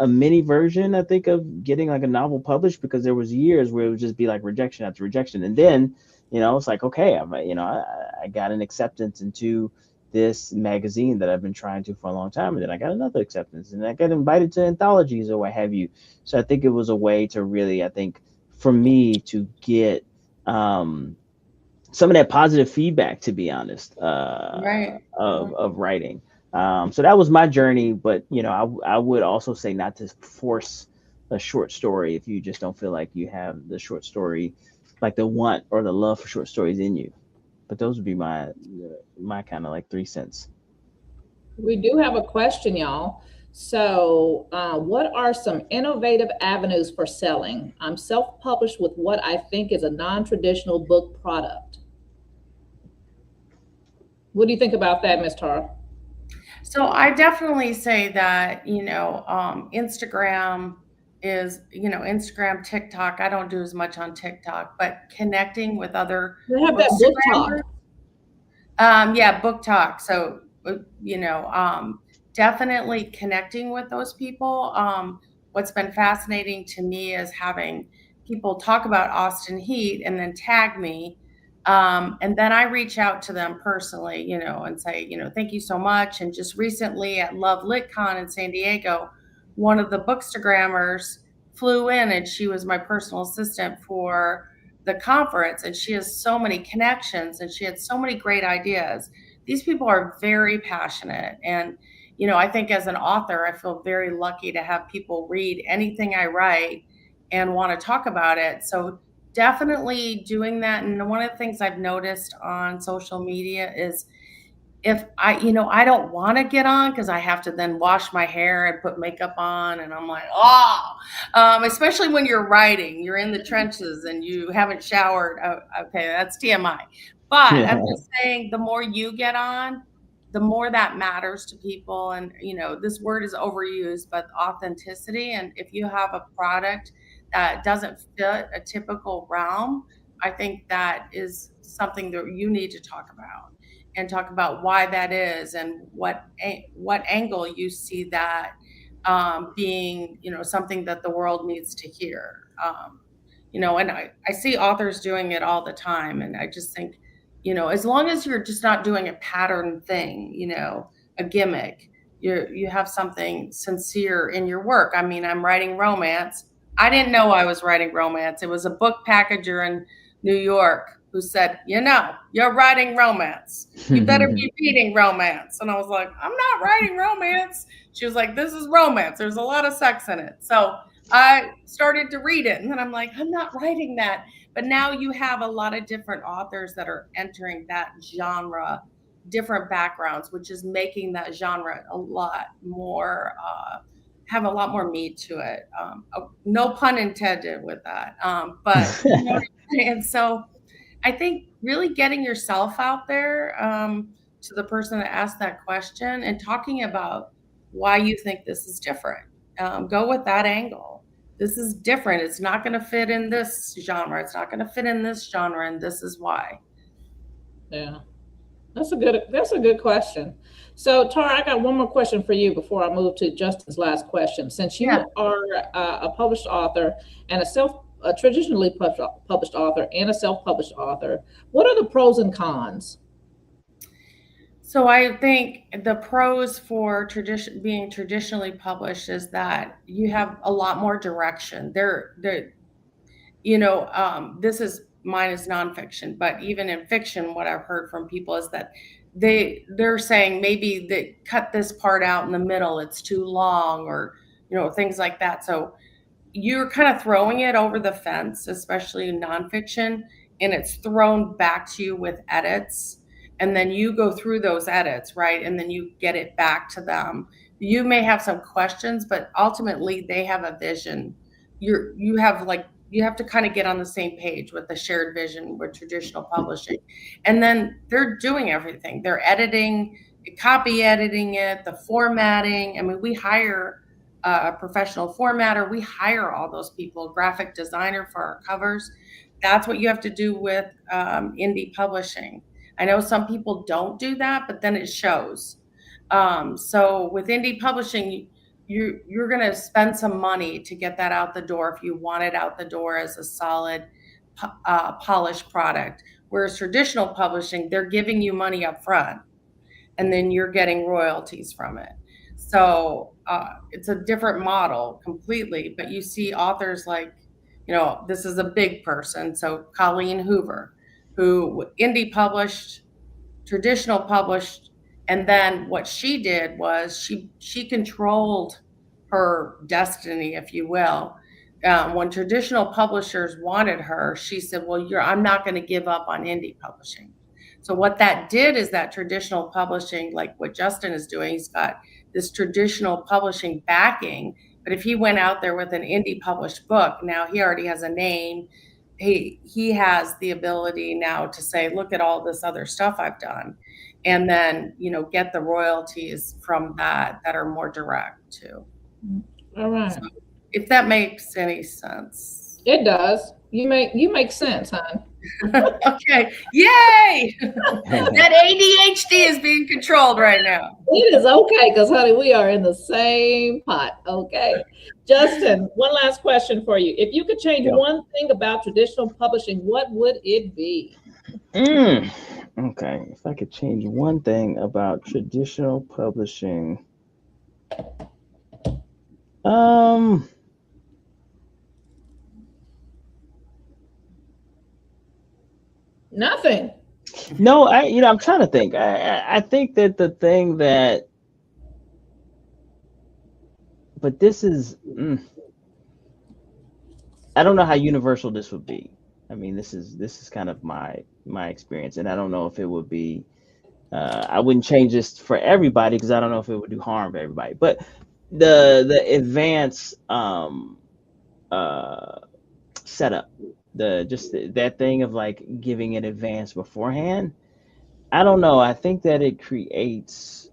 mini version, I think, of getting like a novel published, because there was years where it would just be like rejection after rejection, and then, it's like, okay, I got an acceptance into this magazine that I've been trying to for a long time, and then I got another acceptance, and I got invited to anthologies or what have you. So I think it was a way to really, I think, for me to get some of that positive feedback, to be honest, Right. of writing. So that was my journey, but I would also say not to force a short story if you just don't feel like you have the short story, like the want or the love for short stories in you. But those would be my kind of like 3 cents. We do have a question, y'all. So, what are some innovative avenues for selling? I'm self published with what I think is a non traditional book product. What do you think about that, Ms. Tara? So I definitely say that, Instagram is, Instagram, TikTok. I don't do as much on TikTok, but connecting with other They have that book talk. bookstagrammers. Yeah, book talk. So, definitely connecting with those people. What's been fascinating to me is having people talk about Austin Heat and then tag me. And then I reach out to them personally, and say, thank you so much. And just recently at Love LitCon in San Diego, one of the bookstagrammers flew in and she was my personal assistant for the conference, and she has so many connections and she had so many great ideas. These people are very passionate, and I think as an author I feel very lucky to have people read anything I write and want to talk about it. So definitely doing that. And one of the things I've noticed on social media is if I don't want to get on because I have to then wash my hair and put makeup on, and I'm like, oh, especially when you're writing, you're in the trenches and you haven't showered. Oh, okay, that's TMI. But I'm just saying, the more you get on, the more that matters to people. And this word is overused, but authenticity. And if you have a product that doesn't fit a typical realm, I think that is something that you need to talk about, and talk about why that is and what angle you see that being, something that the world needs to hear. And I see authors doing it all the time, and I just think, as long as you're just not doing a pattern thing, a gimmick, you have something sincere in your work. I mean, I'm writing romance. I didn't know I was writing romance. It was a book packager in New York who said, you're writing romance. You better be reading romance. And I was like, I'm not writing romance. She was like, this is romance. There's a lot of sex in it. So I started to read it, and then I'm like, I'm not writing that. But now you have a lot of different authors that are entering that genre, different backgrounds, which is making that genre a lot more, have a lot more meat to it. No pun intended with that. But and so I think really getting yourself out there, to the person that asked that question, and talking about why you think this is different. Go with that angle. this is different. It's not going to fit in this genre. It's not going to fit in this genre, and this is why. Yeah, that's a good question. So Tara, I got one more question for you before I move to Justin's last question. Since you are a published author and a traditionally published author and a self-published author, what are the pros and cons? So I think the pros for being traditionally published is that you have a lot more direction. This is mine is nonfiction, but even in fiction, what I've heard from people is that they're saying maybe they cut this part out in the middle, it's too long, or things like that. So you're kind of throwing it over the fence, especially in nonfiction, and it's thrown back to you with edits. And then you go through those edits, right? And then you get it back to them. You may have some questions, but ultimately they have a vision. You have to kind of get on the same page with the shared vision with traditional publishing. And then they're doing everything. They're editing, copy editing it, the formatting. I mean, we hire a professional formatter. We hire all those people, graphic designer for our covers. That's what you have to do with indie publishing. I know some people don't do that, but then it shows. So with indie publishing, you're going to spend some money to get that out the door if you want it out the door as a solid, polished product. Whereas traditional publishing, they're giving you money up front, and then you're getting royalties from it. So it's a different model completely. But you see authors like, this is a big person. So Colleen Hoover, who indie published, traditional published, and then what she did was she controlled her destiny, if you will. When traditional publishers wanted her, she said, well, I'm not going to give up on indie publishing. So what that did is that traditional publishing, like what Justin is doing, he's got this traditional publishing backing. But if he went out there with an indie published book, now he already has a name. He has the ability now to say, look at all this other stuff I've done, and then get the royalties from that are more direct too. All right. So, if that makes any sense. It does. You make sense, hon. Okay. Yay! That ADHD is being controlled right now. It is okay, because honey, we are in the same pot. Okay. Justin, one last question for you. If you could change one thing about traditional publishing, what would it be? Okay. If I could change one thing about traditional publishing. Nothing. No, I'm trying to think. I think that the thing that, but this is, I don't know how universal this would be. I mean, this is kind of my experience, and I don't know if it would be. I wouldn't change this for everybody because I don't know if it would do harm to everybody. But the advanced setup, that thing of like giving it advance beforehand, I don't know. I think that it creates.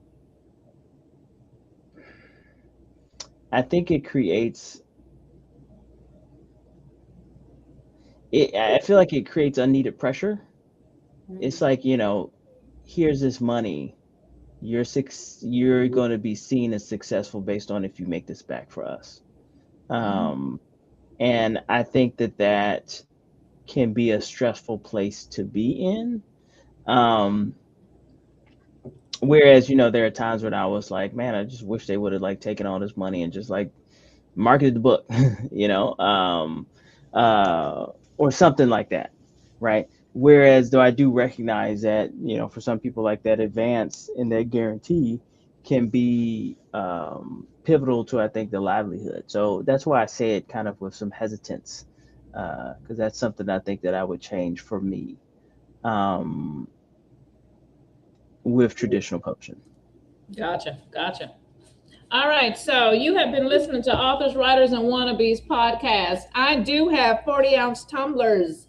I feel like it creates unneeded pressure. It's like, here's this money. You're going to be seen as successful based on if you make this back for us. And I think that can be a stressful place to be in. Whereas, there are times when I was like, man, I just wish they would have like taken all this money and just like marketed the book, or something like that. Right. Whereas though I do recognize that, for some people like that advance and that guarantee can be pivotal to, I think, the livelihood. So that's why I say it kind of with some hesitance, because that's something I think that I would change for me with traditional publishing. Gotcha. All right, so you have been listening to Authors, Writers, and Wannabes podcast. I do have 40-ounce tumblers,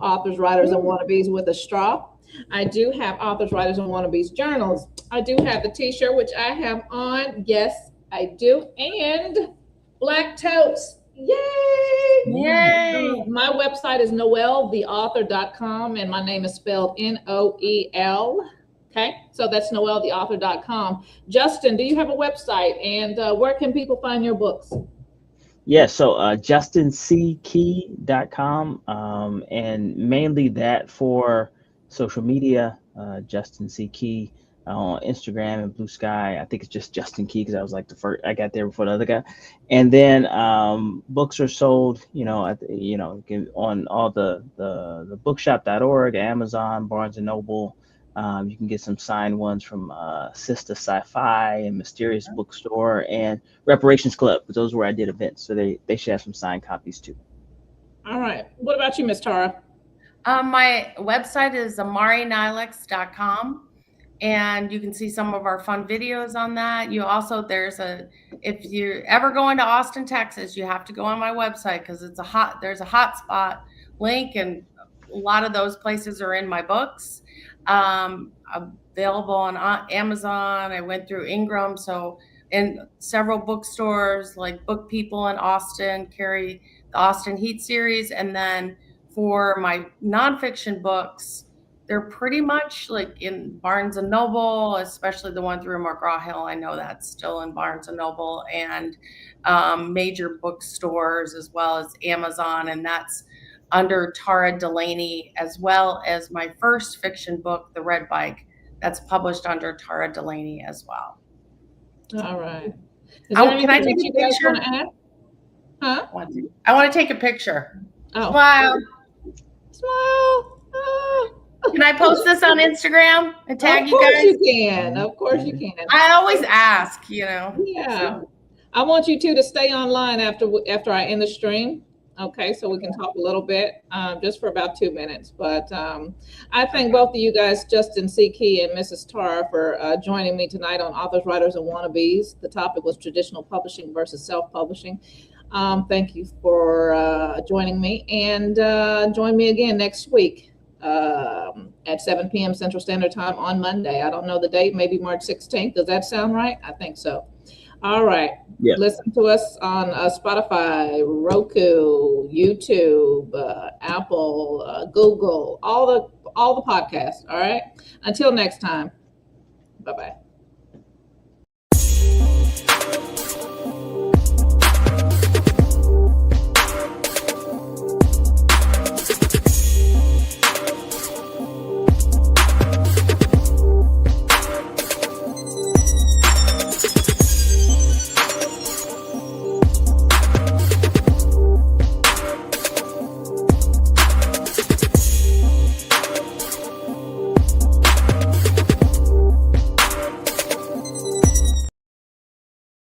Authors, Writers, and Wannabes with a straw. I do have Authors, Writers, and Wannabes journals. I do have the t-shirt, which I have on. Yes, I do. And black totes. Yay! Yay! My website is noeltheauthor.com, and my name is spelled Noel. Okay, so that's noeltheauthor.com. Justin, do you have a website, and where can people find your books? Yeah, so JustinCKey.com, and mainly that for social media, Justin C. Key on Instagram and Blue Sky. I think it's just Justin Key because I was like the first. I got there before the other guy. And then books are sold, on all the bookshop.org, Amazon, Barnes and Noble. You can get some signed ones from Sister Sci-Fi and Mysterious Bookstore and Reparations Club, because those are where I did events. So they should have some signed copies too. All right. What about you, Miss Tara? My website is amarinilix.com, and you can see some of our fun videos on that. If you're ever going to Austin, Texas, you have to go on my website because there's a hotspot link, and a lot of those places are in my books. Available on Amazon. I went through Ingram, so in several bookstores like Book People in Austin carry the Austin Heat series, and then for my nonfiction books, they're pretty much like in Barnes and Noble, especially the one through McGraw-Hill. I know that's still in Barnes and Noble, and major bookstores as well as Amazon, and that's under Tara Delaney, as well as my first fiction book, The Red Bike, that's published under Tara Delaney as well. All right. Can I take a picture? Huh? I want to take a picture. Oh. Smile. Smile. Oh. Can I post this on Instagram and tag you guys? Of course you can. Of course you can. I always ask, Yeah. So. I want you two to stay online after I end the stream. Okay, so we can talk a little bit, just for about 2 minutes. But I thank both of you guys, Justin C. Key and Mrs. Tara, for joining me tonight on Authors, Writers, and Wannabes. The topic was traditional publishing versus self-publishing. Thank you for joining me, and join me again next week at 7 p.m. Central Standard Time on Monday. I don't know the date, maybe March 16th. Does that sound right? I think so. All right. Yeah. Listen to us on Spotify, Roku, YouTube, Apple, Google, all the podcasts. All right. Until next time. Bye-bye.